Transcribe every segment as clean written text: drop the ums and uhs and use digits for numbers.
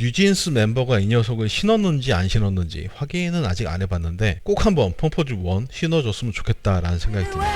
뉴진스 멤버가 이 녀석을 신었는지 안 신었는지 확인은 아직 안 해봤는데 꼭 한번 펌퍼즈 1 신어줬으면 좋겠다라는 생각이 듭니다.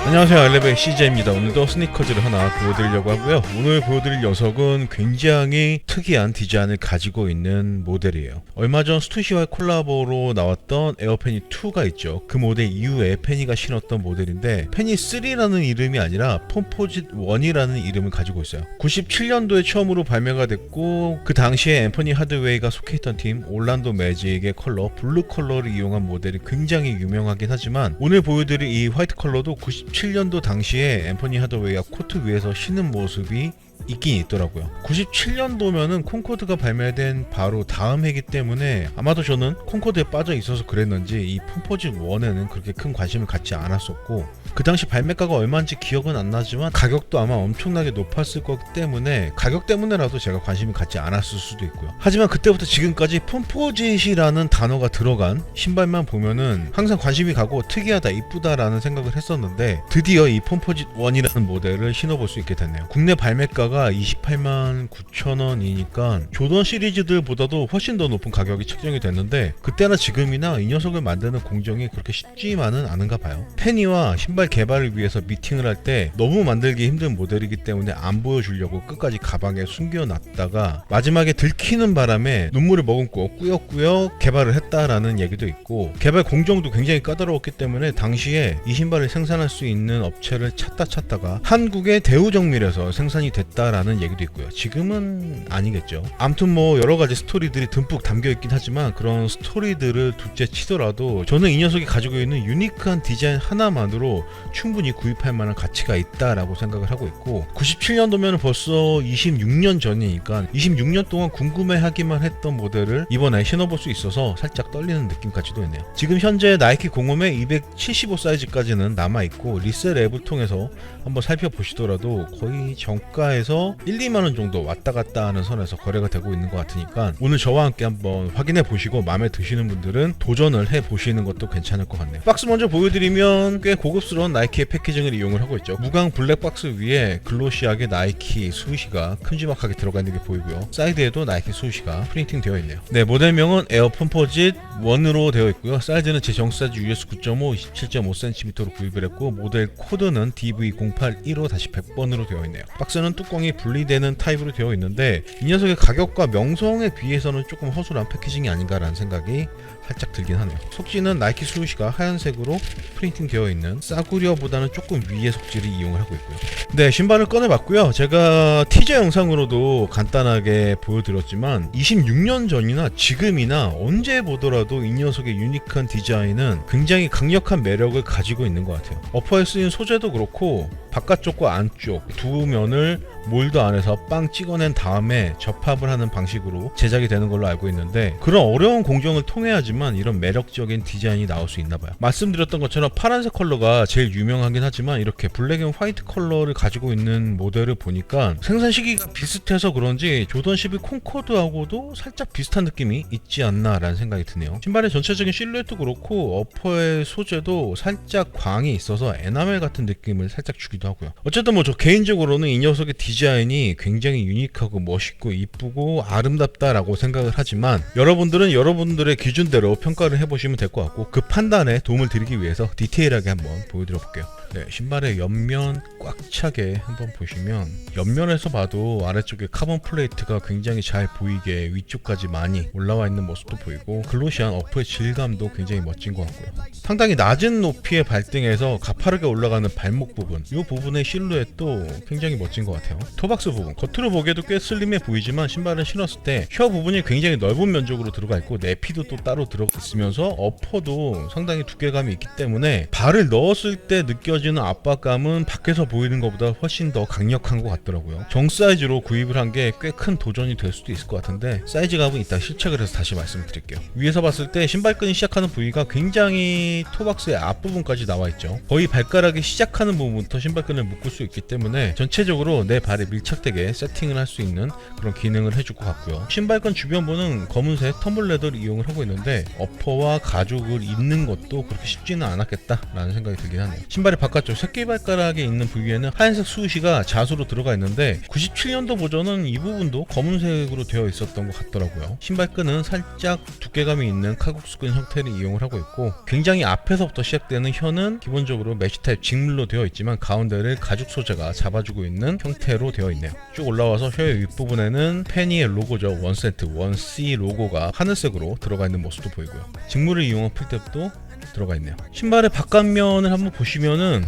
안녕하세요, 알레베 CJ입니다. 오늘도 스니커즈를 하나 보여드리려고 하고요. 오늘 보여드릴 녀석은 굉장히 특이한 디자인을 가지고 있는 모델이에요. 얼마 전 스투시와의 콜라보로 나왔던 에어페니 2가 있죠. 그 모델 이후에 페니가 신었던 모델인데 페니 3라는 이름이 아니라 펌포짓 1이라는 이름을 가지고 있어요. 97년도에 처음으로 발매가 됐고 그 당시에 앰퍼니 하드웨이가 속해있던 팀 올란도 매직의 컬러 블루 컬러를 이용한 모델이 굉장히 유명하긴 하지만 오늘 보여드릴 이 화이트 컬러도 97년도 당시에 앰퍼니 하드웨이가 코트 위에서 신는 모습이 있긴 있더라고요. 97년도면은 콩코드가 발매된 바로 다음 해이기 때문에 아마도 저는 콩코드에 빠져 있어서 그랬는지 이 펌포짓 1에는 그렇게 큰 관심을 갖지 않았었고 그 당시 발매가가 얼마인지 기억은 안 나지만 가격도 아마 엄청나게 높았을 거기 때문에 가격 때문에라도 제가 관심을 갖지 않았을 수도 있고요. 하지만 그때부터 지금까지 펌포짓이라는 단어가 들어간 신발만 보면은 항상 관심이 가고 특이하다 이쁘다라는 생각을 했었는데 드디어 이 펌포짓 1이라는 모델을 신어볼 수 있게 됐네요. 국내 발매가가 28만 9천 원이니까 조던 시리즈들보다도 훨씬 더 높은 가격이 책정이 됐는데 그때나 지금이나 이 녀석을 만드는 공정이 그렇게 쉽지만은 않은가 봐요. 페니와 신발 개발을 위해서 미팅을 할 때 너무 만들기 힘든 모델이기 때문에 안 보여주려고 끝까지 가방에 숨겨놨다가 마지막에 들키는 바람에 눈물을 머금고 꾸역꾸역 개발을 했다라는 얘기도 있고 개발 공정도 굉장히 까다로웠기 때문에 당시에 이 신발을 생산할 수 있는 업체를 찾다가 한국의 대우정밀에서 생산이 됐다라는 얘기도 있고요. 지금은 아니겠죠. 아무튼 뭐 여러가지 스토리들이 듬뿍 담겨있긴 하지만 그런 스토리들을 둘째 치더라도 저는 이 녀석이 가지고 있는 유니크한 디자인 하나만으로 충분히 구입할 만한 가치가 있다라고 생각을 하고 있고 97년도면 벌써 26년 전이니까 26년 동안 궁금해하기만 했던 모델을 이번에 신어볼 수 있어서 살짝 떨리는 느낌까지도 있네요. 지금 현재 나이키 공홈에 275 사이즈까지는 남아있고 리셀 앱을 통해서 한번 살펴보시더라도 거의 정가에서 1, 2만원 정도 왔다 갔다 하는 선에서 거래가 되고 있는 것 같으니까 오늘 저와 함께 한번 확인해 보시고 마음에 드시는 분들은 도전을 해 보시는 것도 괜찮을 것 같네요. 박스 먼저 보여드리면 꽤 고급스러운 나이키의 패키징을 이용을 하고 있죠. 무광 블랙 박스 위에 글로시하게 나이키 수시가 큼지막하게 들어가 있는 게 보이고요. 사이드에도 나이키 수시가 프린팅 되어 있네요. 네, 모델명은 에어 펌포짓 1으로 되어 있고요. 사이즈는 제 정수 사이즈 US 9.5 27.5cm로 구입을 했고 모델 코드는 DV081호-100번으로 되어 있네요. 박스는 뚜껑이 분리되는 타입으로 되어 있는데 이 녀석의 가격과 명성에 비해서는 조금 허술한 패키징이 아닌가라는 생각이 살짝 들긴 하네요. 속지는 나이키 수시가 하얀색으로 프린팅 되어 있는 싸구려보다는 조금 위의 속지를 이용을 하고 있고요. 네, 신발을 꺼내봤고요. 제가 티저 영상으로도 간단하게 보여드렸지만 26년 전이나 지금이나 언제 보더라도 이 녀석의 유니크한 디자인은 굉장히 강력한 매력을 가지고 있는 것 같아요. 어퍼에 쓰인 소재도 그렇고 바깥쪽과 안쪽 두 면을 몰드 안에서 빵 찍어낸 다음에 접합을 하는 방식으로 제작이 되는 걸로 알고 있는데 그런 어려운 공정을 통해야지만 이런 매력적인 디자인이 나올 수 있나봐요. 말씀드렸던 것처럼 파란색 컬러가 제일 유명하긴 하지만 이렇게 블랙 앤 화이트 컬러를 가지고 있는 모델을 보니까 생산 시기가 비슷해서 그런지 조던 11 콩코드하고도 살짝 비슷한 느낌이 있지 않나 라는 생각이 드네요. 신발의 전체적인 실루엣도 그렇고 어퍼의 소재도 살짝 광이 있어서 에나멜 같은 느낌을 살짝 주기도 하고요. 어쨌든 뭐 저 개인적으로는 이 녀석의 디자인이 굉장히 유니크하고 멋있고 이쁘고 아름답다라고 생각을 하지만 여러분들은 여러분들의 기준대로 평가를 해보시면 될 것 같고 그 판단에 도움을 드리기 위해서 디테일하게 한번 보여드려 볼게요. 네, 신발의 옆면 꽉 차게 한번 보시면 옆면에서 봐도 아래쪽에 카본 플레이트가 굉장히 잘 보이게 위쪽까지 많이 올라와 있는 모습도 보이고 글로시한 어퍼의 질감도 굉장히 멋진 것 같고요. 상당히 낮은 높이의 발등에서 가파르게 올라가는 발목 부분 이 부분의 실루엣도 굉장히 멋진 것 같아요. 토박스 부분 겉으로 보기에도 꽤 슬림해 보이지만 신발을 신었을 때 혀 부분이 굉장히 넓은 면적으로 들어가 있고 내피도 또 따로 들어가 있으면서 어퍼도 상당히 두께감이 있기 때문에 발을 넣었을 때 느껴지는 압박감은 밖에서 보이는 것보다 훨씬 더 강력한 것 같더라고요. 정 사이즈로 구입을 한 게 꽤 큰 도전이 될 수도 있을 것 같은데 사이즈 값은 이따 실책을 해서 다시 말씀드릴게요. 위에서 봤을 때 신발끈이 시작하는 부위가 굉장히 토박스의 앞부분까지 나와 있죠. 거의 발가락이 시작하는 부분부터 신발끈을 묶을 수 있기 때문에 전체적으로 내 발에 발에 밀착되게 세팅을 할 수 있는 그런 기능을 해줄 것 같고요. 신발끈 주변부는 검은색 텀블 레더를 이용을 하고 있는데 어퍼와 가죽을 잇는 것도 그렇게 쉽지는 않았겠다라는 생각이 들긴 하네요. 신발의 바깥쪽 새끼발가락에 있는 부위에는 하얀색 수시가 자수로 들어가 있는데 97년도 버전은 이 부분도 검은색으로 되어 있었던 것 같더라고요. 신발끈은 살짝 두께감이 있는 칼국수끈 형태를 이용을 하고 있고 굉장히 앞에서부터 시작되는 혀는 기본적으로 메쉬 타입 직물로 되어 있지만 가운데를 가죽 소재가 잡아주고 있는 형태로 되어 있네요. 쭉 올라와서 혀의 윗부분에는 페니의 로고죠. 1센트 1C 로고가 하늘색으로 들어가 있는 모습도 보이고요. 직물을 이용한 풀탭도 들어가 있네요. 신발의 바깥면을 한번 보시면은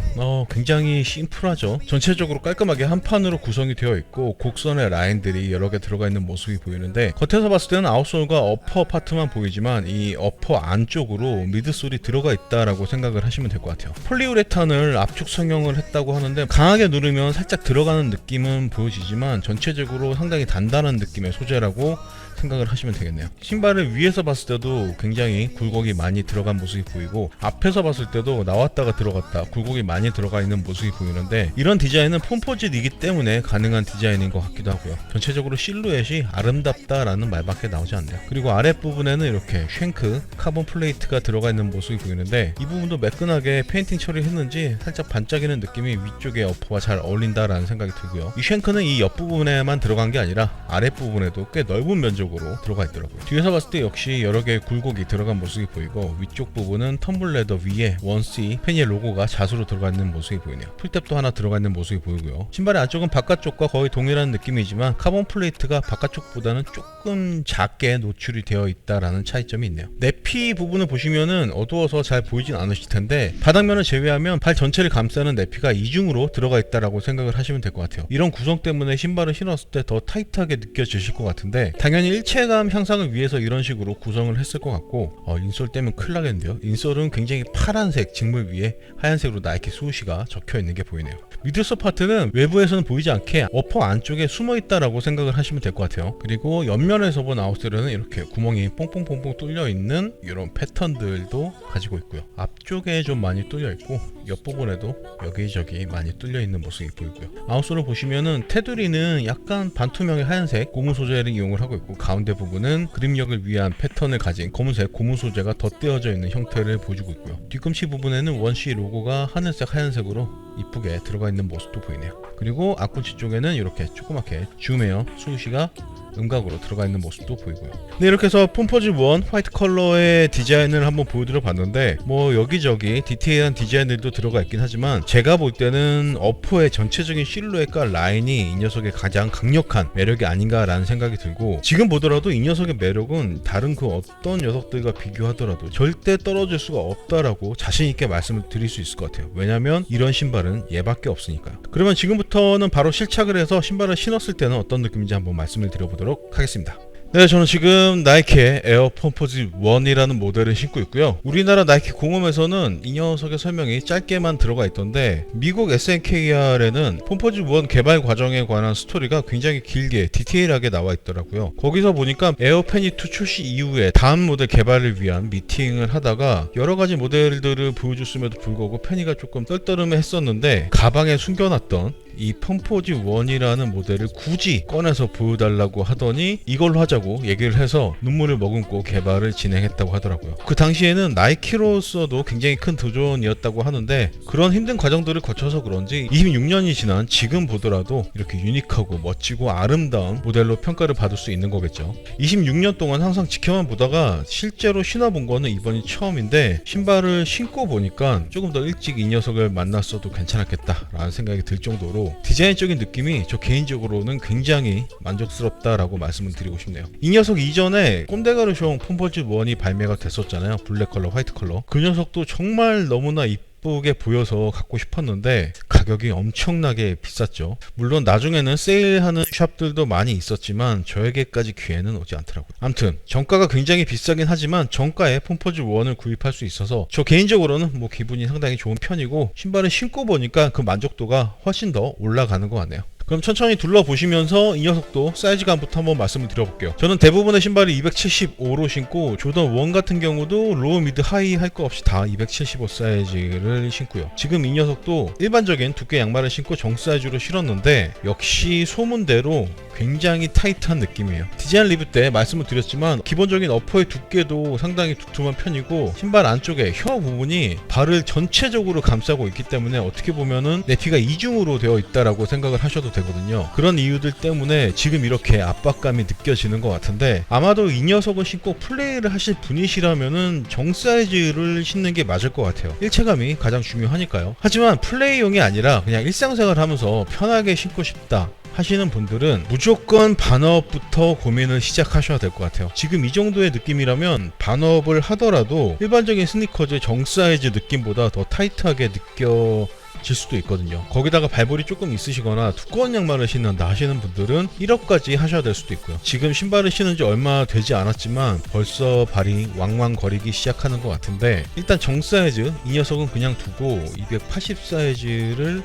굉장히 심플하죠. 전체적으로 깔끔하게 한 판으로 구성이 되어 있고 곡선의 라인들이 여러 개 들어가 있는 모습이 보이는데 겉에서 봤을 때는 아웃솔과 어퍼 파트만 보이지만 이 어퍼 안쪽으로 미드솔이 들어가 있다라고 생각을 하시면 될 것 같아요. 폴리우레탄을 압축 성형을 했다고 하는데 강하게 누르면 살짝 들어가는 느낌은 보여지지만 전체적으로 상당히 단단한 느낌의 소재라고 생각을 하시면 되겠네요. 신발을 위에서 봤을 때도 굉장히 굴곡이 많이 들어간 모습이 보이고 앞에서 봤을 때도 나왔다가 들어갔다 굴곡이 많이 들어가 있는 모습이 보이는데 이런 디자인은 폼포짓이기 때문에 가능한 디자인인 것 같기도 하고요. 전체적으로 실루엣이 아름답다라는 말밖에 나오지 않네요. 그리고 아랫부분에는 이렇게 쉔크 카본 플레이트가 들어가 있는 모습이 보이는데 이 부분도 매끈하게 페인팅 처리를 했는지 살짝 반짝이는 느낌이 위쪽의 어퍼와 잘 어울린다라는 생각이 들고요. 이 쉔크는 이 옆부분에만 들어간 게 아니라 아랫부분에도 꽤 넓은 면적 들어가 있더라고요. 뒤에서 봤을 때 역시 여러 개의 굴곡이 들어간 모습이 보이고 위쪽 부분은 텀블 레더 위에 1C 페니의 로고가 자수로 들어가 있는 모습이 보이네요. 풀탭도 하나 들어가 있는 모습이 보이고요. 신발의 안쪽은 바깥쪽과 거의 동일한 느낌이지만 카본 플레이트가 바깥쪽보다는 조금 작게 노출이 되어 있다라는 차이점이 있네요. 내피 부분을 보시면은 어두워서 잘 보이진 않으실 텐데 바닥면을 제외하면 발 전체를 감싸는 내피가 이중으로 들어가 있다라고 생각을 하시면 될 것 같아요. 이런 구성 때문에 신발을 신었을 때 더 타이트하게 느껴지실 것 같은데 당연히 일체감 향상을 위해서 이런 식으로 구성을 했을 것 같고 인솔 때문에 큰일 나겠는데요. 인솔은 굉장히 파란색 직물 위에 하얀색으로 나이키 스우시가 적혀 있는 게 보이네요. 미드솔 파트는 외부에서는 보이지 않게 어퍼 안쪽에 숨어 있다라고 생각을 하시면 될 것 같아요. 그리고 옆면에서 본 아웃솔에는 이렇게 구멍이 뽕뽕뽕뽕 뚫려 있는 이런 패턴들도 가지고 있고요. 앞쪽에 좀 많이 뚫려 있고 옆부분에도 여기저기 많이 뚫려 있는 모습이 보이고요. 아웃솔을 보시면은 테두리는 약간 반투명의 하얀색 고무 소재를 이용을 하고 있고 가운데 부분은 그립력을 위한 패턴을 가진 검은색 고무 소재가 덧대어져 있는 형태를 보여주고 있고요. 뒤꿈치 부분에는 1C 로고가 하늘색 하얀색으로 이쁘게 들어가 있는 모습도 보이네요. 그리고 앞꿈치 쪽에는 이렇게 조그맣게 줌웨어 수시가 음각으로 들어가 있는 모습도 보이고요. 네, 이렇게 해서 폼포즈 1 화이트 컬러의 디자인을 한번 보여드려 봤는데 뭐 여기저기 디테일한 디자인들도 들어가 있긴 하지만 제가 볼 때는 어퍼의 전체적인 실루엣과 라인이 이 녀석의 가장 강력한 매력이 아닌가라는 생각이 들고 지금 보더라도 이 녀석의 매력은 다른 그 어떤 녀석들과 비교하더라도 절대 떨어질 수가 없다라고 자신있게 말씀을 드릴 수 있을 것 같아요. 왜냐면 이런 신발은 얘밖에 없으니까요. 그러면 지금부터는 바로 실착을 해서 신발을 신었을 때는 어떤 느낌인지 한번 말씀을 드려보도록 하겠습니다. 네, 저는 지금 나이키의 에어 폼포즈 1이라는 모델을 신고 있고요. 우리나라 나이키 공홈에서는 이 녀석의 설명이 짧게만 들어가 있던데 미국 SNKR에는 폼포즈 1 개발 과정에 관한 스토리가 굉장히 길게 디테일하게 나와 있더라고요. 거기서 보니까 에어 페니 2 출시 이후에 다음 모델 개발을 위한 미팅을 하다가 여러 가지 모델들을 보여줬음에도 불구하고 페니가 조금 떨떠름해 했었는데 가방에 숨겨놨던 이 폼포즈 1이라는 모델을 굳이 꺼내서 보여달라고 하더니 이걸로 하자고 얘기를 해서 눈물을 머금고 개발을 진행했다고 하더라고요. 그 당시에는 나이키로서도 굉장히 큰 도전이었다고 하는데 그런 힘든 과정들을 거쳐서 그런지 26년이 지난 지금 보더라도 이렇게 유니크하고 멋지고 아름다운 모델로 평가를 받을 수 있는 거겠죠. 26년 동안 항상 지켜만 보다가 실제로 신어본 거는 이번이 처음인데 신발을 신고 보니까 조금 더 일찍 이 녀석을 만났어도 괜찮았겠다라는 생각이 들 정도로 디자인적인 느낌이 저 개인적으로는 굉장히 만족스럽다라고 말씀을 드리고 싶네요. 이 녀석 이전에 꼼데가르숑 폼포즈 1이 발매가 됐었잖아요. 블랙 컬러, 화이트 컬러. 그 녀석도 정말 너무나 이쁘게 보여서 갖고 싶었는데 가격이 엄청나게 비쌌죠. 물론 나중에는 세일하는 샵들도 많이 있었지만 저에게까지 기회는 오지 않더라고요. 아무튼 정가가 굉장히 비싸긴 하지만 정가에 폼포즈 1을 구입할 수 있어서 저 개인적으로는 뭐 기분이 상당히 좋은 편이고 신발을 신고 보니까 그 만족도가 훨씬 더 올라가는 것 같네요. 그럼 천천히 둘러보시면서 이 녀석도 사이즈감부터 한번 말씀을 드려볼게요. 저는 대부분의 신발이 275로 신고 조던 1 같은 경우도 로우 미드 하이 할 거 없이 다 275 사이즈를 신고요. 지금 이 녀석도 일반적인 두께 양말을 신고 정 사이즈로 신었는데 역시 소문대로 굉장히 타이트한 느낌이에요. 디자인 리뷰 때 말씀을 드렸지만 기본적인 어퍼의 두께도 상당히 두툼한 편이고 신발 안쪽에 혀 부분이 발을 전체적으로 감싸고 있기 때문에 어떻게 보면은 내피가 이중으로 되어 있다라고 생각을 하셔도 되거든요. 그런 이유들 때문에 지금 이렇게 압박감이 느껴지는 것 같은데 아마도 이 녀석을 신고 플레이를 하실 분이시라면은 정 사이즈를 신는 게 맞을 것 같아요. 일체감이 가장 중요하니까요. 하지만 플레이용이 아니라 그냥 일상생활 하면서 편하게 신고 싶다 하시는 분들은 무조건 반업부터 고민을 시작하셔야 될 것 같아요. 지금 이 정도의 느낌이라면 반업을 하더라도 일반적인 스니커즈의 정 사이즈 느낌보다 더 타이트하게 느껴질 수도 있거든요. 거기다가 발볼이 조금 있으시거나 두꺼운 양말을 신는다 하시는 분들은 1업까지 하셔야 될 수도 있고요. 지금 신발을 신은 지 얼마 되지 않았지만 벌써 발이 왕왕 거리기 시작하는 것 같은데 일단 정 사이즈 이 녀석은 그냥 두고 280 사이즈를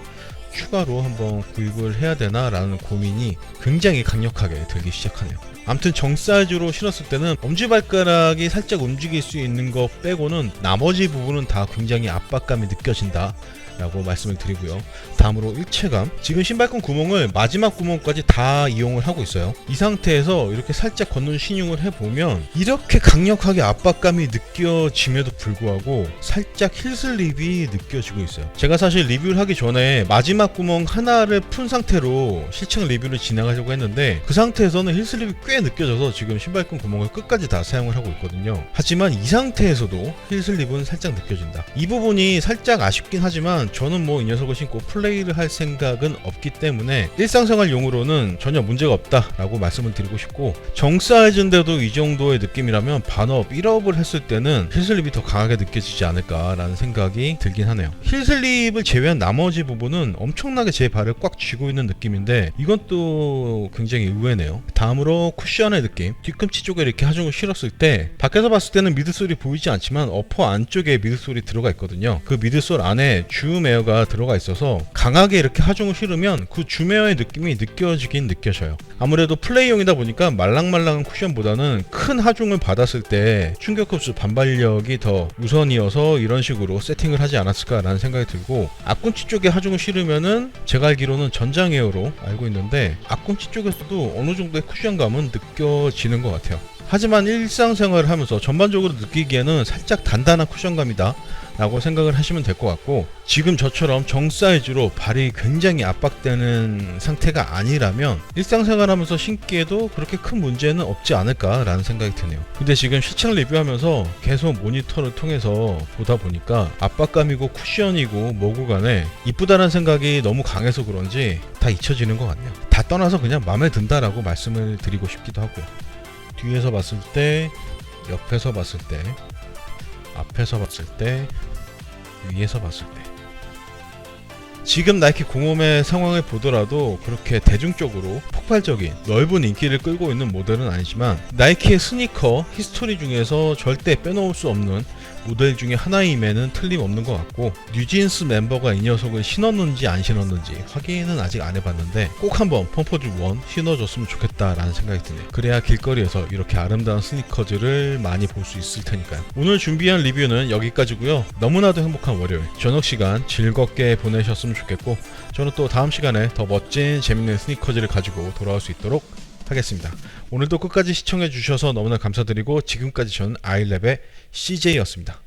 추가로 한번 구입을 해야 되나 라는 고민이 굉장히 강력하게 들기 시작하네요. 아무튼 정 사이즈로 신었을 때는 엄지발가락이 살짝 움직일 수 있는 거 빼고는 나머지 부분은 다 굉장히 압박감이 느껴진다 라고 말씀을 드리고요. 다음으로 일체감. 지금 신발끈 구멍을 마지막 구멍까지 다 이용을 하고 있어요. 이 상태에서 이렇게 살짝 걷는 신용을 해보면 이렇게 강력하게 압박감이 느껴짐에도 불구하고 살짝 힐슬립이 느껴지고 있어요. 제가 사실 리뷰를 하기 전에 마지막 구멍 하나를 푼 상태로 실측 리뷰를 진행하려고 했는데 그 상태에서는 힐슬립이 꽤 느껴져서 지금 신발끈 구멍을 끝까지 다 사용을 하고 있거든요. 하지만 이 상태에서도 힐슬립은 살짝 느껴진다. 이 부분이 살짝 아쉽긴 하지만 저는 뭐 이 녀석을 신고 플레이를 할 생각은 없기 때문에 일상생활용으로는 전혀 문제가 없다라고 말씀을 드리고 싶고 정 사이즈인데도 이 정도의 느낌이라면 반업 1업을 했을 때는 힐슬립이 더 강하게 느껴지지 않을까라는 생각이 들긴 하네요. 힐슬립을 제외한 나머지 부분은 엄청나게 제 발을 꽉 쥐고 있는 느낌인데 이건 또 굉장히 의외네요. 다음으로 쿠션의 느낌. 뒤꿈치 쪽에 이렇게 하중을 실었을 때 밖에서 봤을 때는 미드솔이 보이지 않지만 어퍼 안쪽에 미드솔이 들어가 있거든요. 그 미드솔 안에 줌에어가 들어가 있어서 강하게 이렇게 하중을 실으면 그 줌에어의 느낌이 느껴지긴 느껴져요. 아무래도 플레이용이다 보니까 말랑말랑한 쿠션보다는 큰 하중을 받았을 때 충격 흡수 반발력이 더 우선이어서 이런 식으로 세팅을 하지 않았을까라는 생각이 들고 앞꿈치 쪽에 하중을 실으면은 제가 알기로는 전장 에어로 알고 있는데 앞꿈치 쪽에서도 어느 정도의 쿠션감은 느껴지는 것 같아요. 하지만 일상생활을 하면서 전반적으로 느끼기에는 살짝 단단한 쿠션감이다 라고 생각을 하시면 될 것 같고 지금 저처럼 정 사이즈로 발이 굉장히 압박되는 상태가 아니라면 일상생활 하면서 신기에도 그렇게 큰 문제는 없지 않을까 라는 생각이 드네요. 근데 지금 실측 리뷰하면서 계속 모니터를 통해서 보다 보니까 압박감이고 쿠션이고 뭐고 간에 이쁘다는 생각이 너무 강해서 그런지 다 잊혀지는 것 같네요. 다 떠나서 그냥 마음에 든다라고 말씀을 드리고 싶기도 하고요. 뒤에서 봤을 때, 옆에서 봤을 때, 앞에서 봤을 때, 위에서 봤을 때 지금 나이키 공홈의 상황을 보더라도 그렇게 대중적으로 폭발적인 넓은 인기를 끌고 있는 모델은 아니지만 나이키의 스니커 히스토리 중에서 절대 빼놓을 수 없는 모델 중에 하나임에는 틀림없는 것 같고 뉴진스 멤버가 이 녀석을 신었는지 안 신었는지 확인은 아직 안 해봤는데 꼭 한번 펌퍼즈 1 신어줬으면 좋겠다라는 생각이 드네요. 그래야 길거리에서 이렇게 아름다운 스니커즈를 많이 볼 수 있을 테니까요. 오늘 준비한 리뷰는 여기까지고요. 너무나도 행복한 월요일 저녁 시간 즐겁게 보내셨으면 좋겠고 저는 또 다음 시간에 더 멋진 재밌는 스니커즈를 가지고 돌아올 수 있도록 하겠습니다. 오늘도 끝까지 시청해 주셔서 너무나 감사드리고 지금까지 저는 아이랩의 CJ였습니다.